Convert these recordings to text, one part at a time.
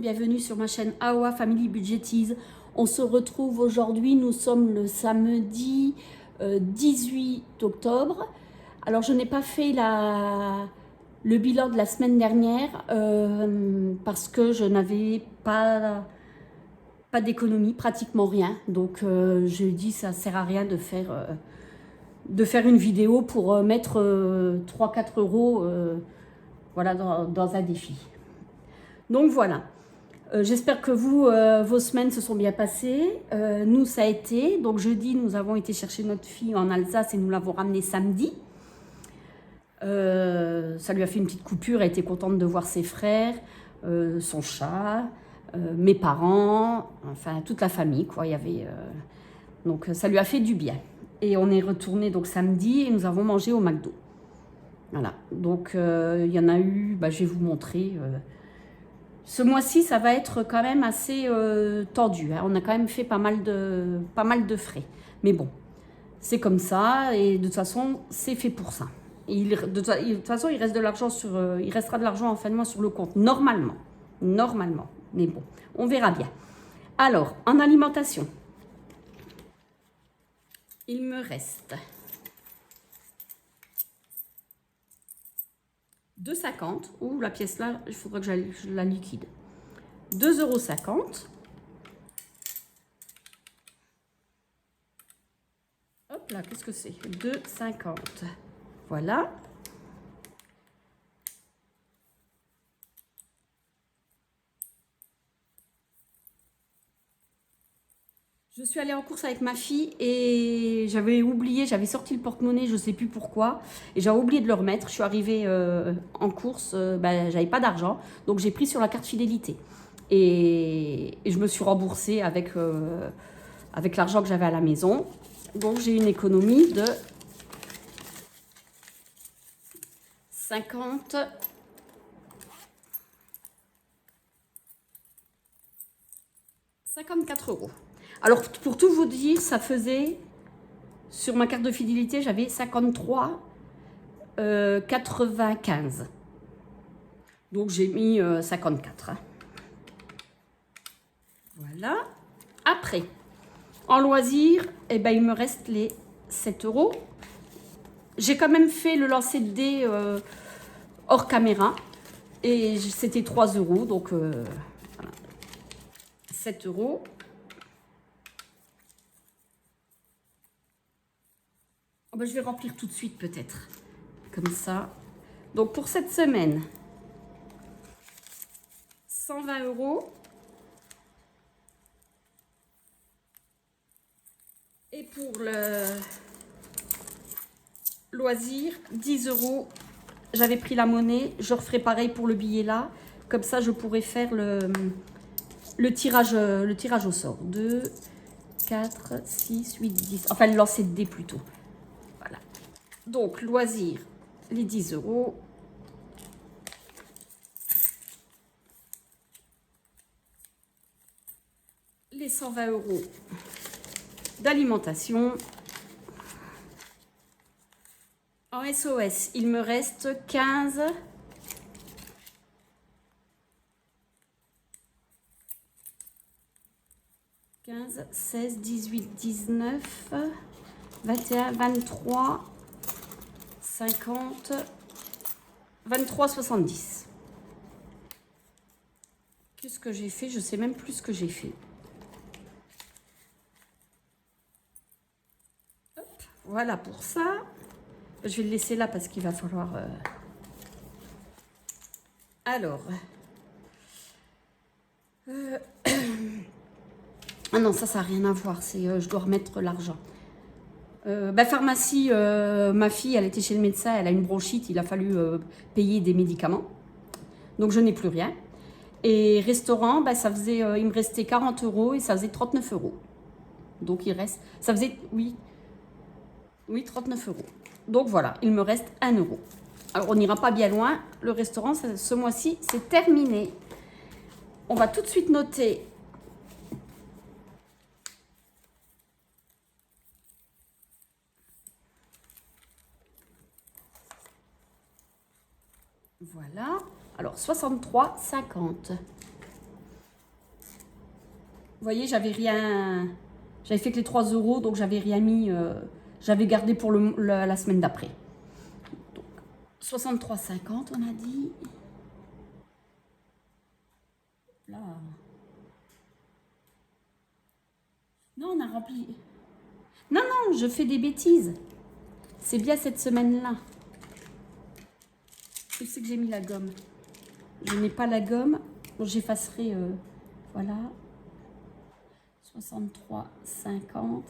bienvenue sur ma chaîne AOA Family Budgetize. On se retrouve aujourd'hui, nous sommes le samedi 18 octobre. Alors je n'ai pas fait le bilan de la semaine dernière parce que je n'avais pas d'économie, pratiquement rien. Donc je dis ça ne sert à rien de faire une vidéo pour mettre 3-4 euros voilà, dans un défi. Donc voilà, j'espère que vous, vos semaines se sont bien passées. Nous, ça a été. Donc jeudi, nous avons été chercher notre fille en Alsace et nous l'avons ramenée samedi. Ça lui a fait une petite coupure, elle était contente de voir ses frères, son chat, mes parents, enfin toute la famille, quoi. Il y avait, donc ça lui a fait du bien. Et on est retourné donc samedi et nous avons mangé au McDo. Voilà, donc il y en a eu, je vais vous montrer. Ce mois-ci, ça va être quand même assez tendu. Hein. On a quand même fait pas mal de frais. Mais bon, c'est comme ça et de toute façon, c'est fait pour ça. Et de toute façon, il reste de l'argent il restera de l'argent en fin de mois sur le compte, normalement. Normalement. Mais bon, on verra bien. Alors, en alimentation, il me reste 2,50 €. Ouh, la pièce là, il faudra que je la liquide. 2,50 €. Hop là, qu'est-ce que c'est? 2,50 €. Voilà. Je suis allée en course avec ma fille et j'avais oublié, j'avais sorti le porte-monnaie, je ne sais plus pourquoi, et j'avais oublié de le remettre. Je suis arrivée en course, j'avais pas d'argent, donc j'ai pris sur la carte fidélité. Et je me suis remboursée avec l'argent que j'avais à la maison. Donc j'ai une économie de 54 €. Alors, pour tout vous dire, ça faisait, sur ma carte de fidélité, j'avais 53,95 €. Donc, j'ai mis 54. Hein. Voilà. Après, en loisir, il me reste les 7 €. J'ai quand même fait le lancer de dés hors caméra. Et c'était 3 €. Donc, voilà. 7 €. Oh je vais remplir tout de suite peut-être. Comme ça. Donc pour cette semaine, 120 €. Et pour le loisir, 10 €. J'avais pris la monnaie. Je referai pareil pour le billet là. Comme ça, je pourrais faire le tirage au sort. 2, 4, 6, 8, 10. Enfin, le lancer de dés plutôt. Voilà. Donc, loisir, les 10 €. Les 120 € d'alimentation. En SOS, il me reste 15 15, 16, 18, 19, 21, 23, 50, 23, 70. Qu'est-ce que j'ai fait? Je ne sais même plus ce que j'ai fait. Hop, voilà pour ça. Je vais le laisser là parce qu'il va falloir... Alors... Ah non, ça n'a rien à voir. Je dois remettre l'argent. Pharmacie, ma fille, elle était chez le médecin, elle a une bronchite, il a fallu payer des médicaments. Donc, je n'ai plus rien. Et restaurant, ça faisait, il me restait 40 € et ça faisait 39 €. Donc, il reste... Ça faisait... Oui, 39 €. Donc, voilà, il me reste 1 €. Alors, on n'ira pas bien loin. Le restaurant, ce mois-ci, c'est terminé. On va tout de suite noter... Voilà. Alors, 63,50. voyez, j'avais rien... J'avais fait que les 3 €, donc j'avais rien mis... j'avais gardé pour la semaine d'après. 63,50 on a dit. Là. Non, on a rempli. Non, non, je fais des bêtises. C'est bien cette semaine-là. Je sais que j'ai mis la gomme. Je n'ai pas la gomme. Bon, j'effacerai. Voilà. 63,50.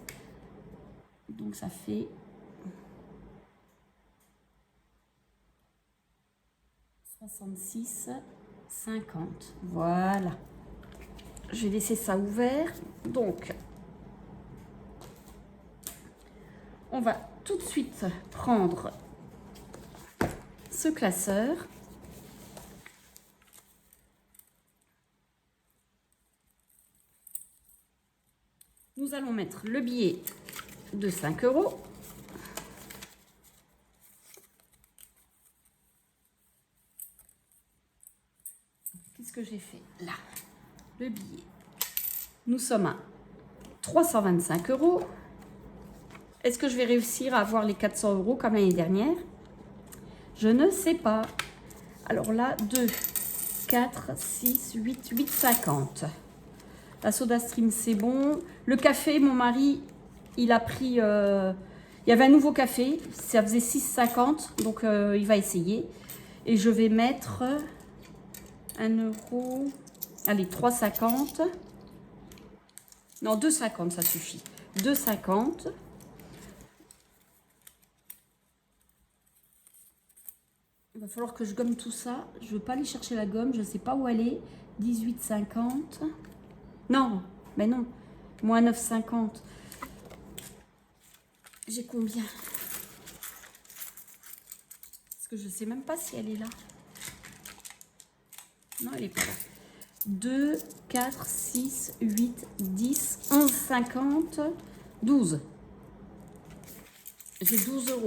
Donc ça fait... 66,50. Voilà. Je vais laisser ça ouvert. Donc, on va tout de suite prendre ce classeur. Nous allons mettre le billet de 5 €. Qu'est-ce que j'ai fait là? Le billet. Nous sommes à 325 €. Est-ce que je vais réussir à avoir les 400 € comme l'année dernière? Je ne sais pas. Alors là, 2, 4, 6, 8, 8,50. La soda stream, c'est bon. Le café, mon mari, il a pris... il y avait un nouveau café. Ça faisait 6,50. Donc, il va essayer. Et je vais mettre 1 €. Allez, 3,50. Non, 2,50, ça suffit. 2,50. Il va falloir que je gomme tout ça. Je ne veux pas aller chercher la gomme. Je ne sais pas où elle est. 18,50. Non, mais non. Moins 9,50. J'ai combien? Parce que je ne sais même pas si elle est là. Non, elle n'est pas là. 2, 4, 6, 8, 10, 11,50, 12. J'ai 12 €.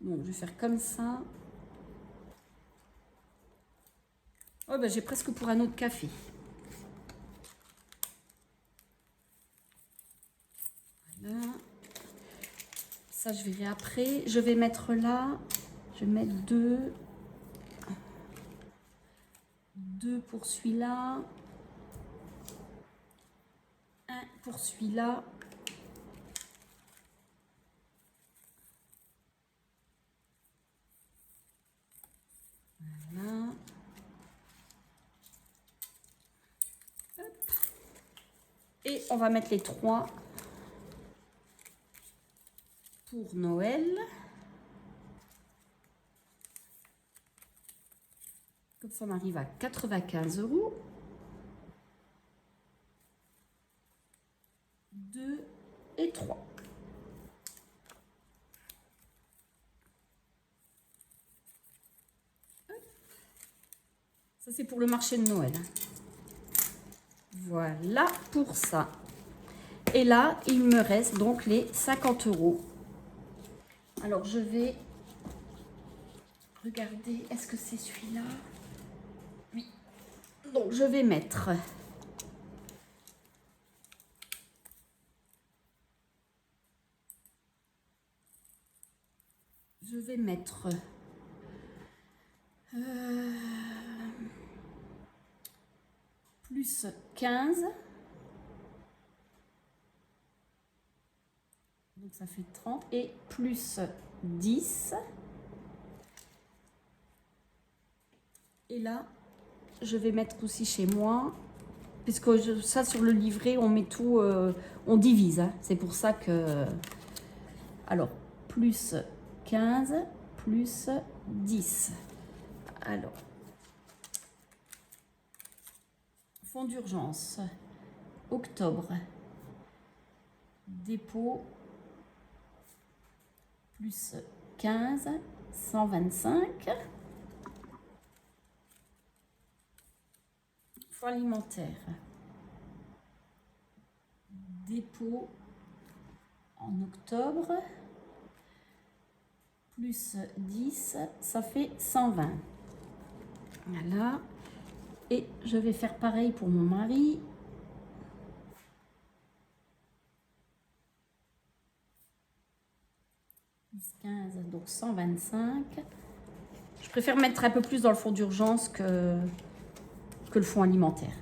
Donc, je vais faire comme ça. Oh, ben, j'ai presque pour un autre café. Voilà. Ça, je verrai après. Je vais mettre là. Je vais mettre 2. 2 pour celui-là. 1 pour celui-là. Voilà. Hop. Et on va mettre les 3 pour Noël. Comme ça, on arrive à 95 €. 2 et 3. Ça, c'est pour le marché de Noël. Voilà pour ça. Et là, il me reste donc les 50 €. Alors, je vais regarder. Est-ce que c'est celui-là? Oui. Donc, je vais mettre... Je vais mettre... plus 15. Donc ça fait 30. Et plus 10. Et là, je vais mettre aussi chez moi. Puisque ça, sur le livret, on met tout... on divise. Hein. C'est pour ça que... Alors, plus 15, plus 10. Alors... Fonds d'urgence, octobre, dépôt, plus 15, 125. Fonds alimentaire, dépôt en octobre, plus 10, ça fait 120. Voilà. Et je vais faire pareil pour mon mari. Donc 125. Je préfère mettre un peu plus dans le fonds d'urgence que le fonds alimentaire.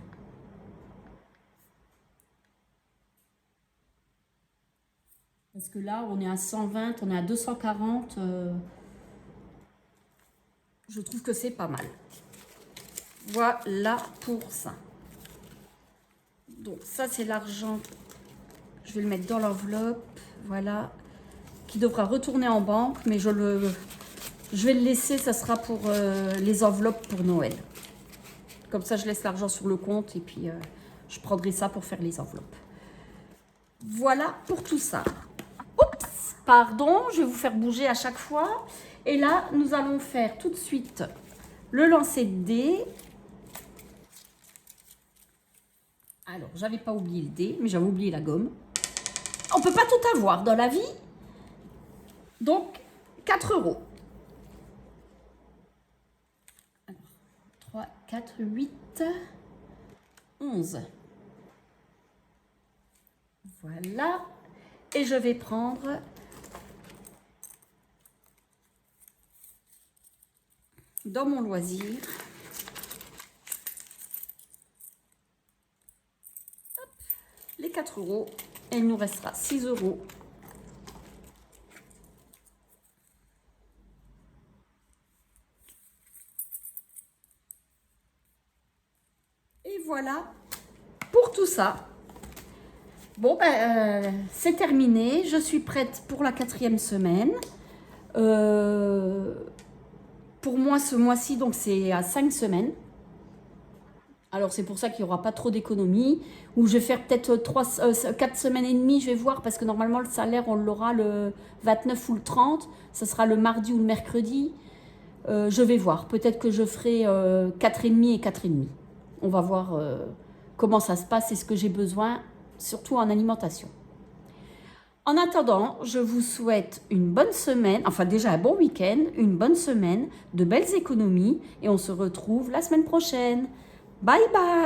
Parce que là, on est à 120, on est à 240. Je trouve que c'est pas mal. Voilà pour ça. Donc ça, c'est l'argent. Je vais le mettre dans l'enveloppe. Voilà. Qui devra retourner en banque. Mais je vais le laisser. Ça sera pour les enveloppes pour Noël. Comme ça, je laisse l'argent sur le compte. Et puis, je prendrai ça pour faire les enveloppes. Voilà pour tout ça. Oups, pardon. Je vais vous faire bouger à chaque fois. Et là, nous allons faire tout de suite le lancer de dés. Alors, j'avais pas oublié le dé, mais j'avais oublié la gomme. On peut pas tout avoir dans la vie. Donc, 4 €. Alors, 3, 4, 8, 11. Voilà. Et je vais prendre dans mon loisir. Hop, les 4 € et il nous restera 6 €. Et voilà pour tout ça. Bon, c'est terminé. Je suis prête pour la 4e semaine. Pour moi, ce mois-ci, donc c'est à 5 semaines. Alors, c'est pour ça qu'il n'y aura pas trop d'économies. Ou je vais faire peut-être 4 semaines et demie, je vais voir. Parce que normalement, le salaire, on l'aura le 29 ou le 30. Ce sera le mardi ou le mercredi. Je vais voir. Peut-être que je ferai 4,5 et 4,5. On va voir comment ça se passe et ce que j'ai besoin, surtout en alimentation. En attendant, je vous souhaite une bonne semaine, enfin déjà un bon week-end, une bonne semaine, de belles économies et on se retrouve la semaine prochaine. Bye bye!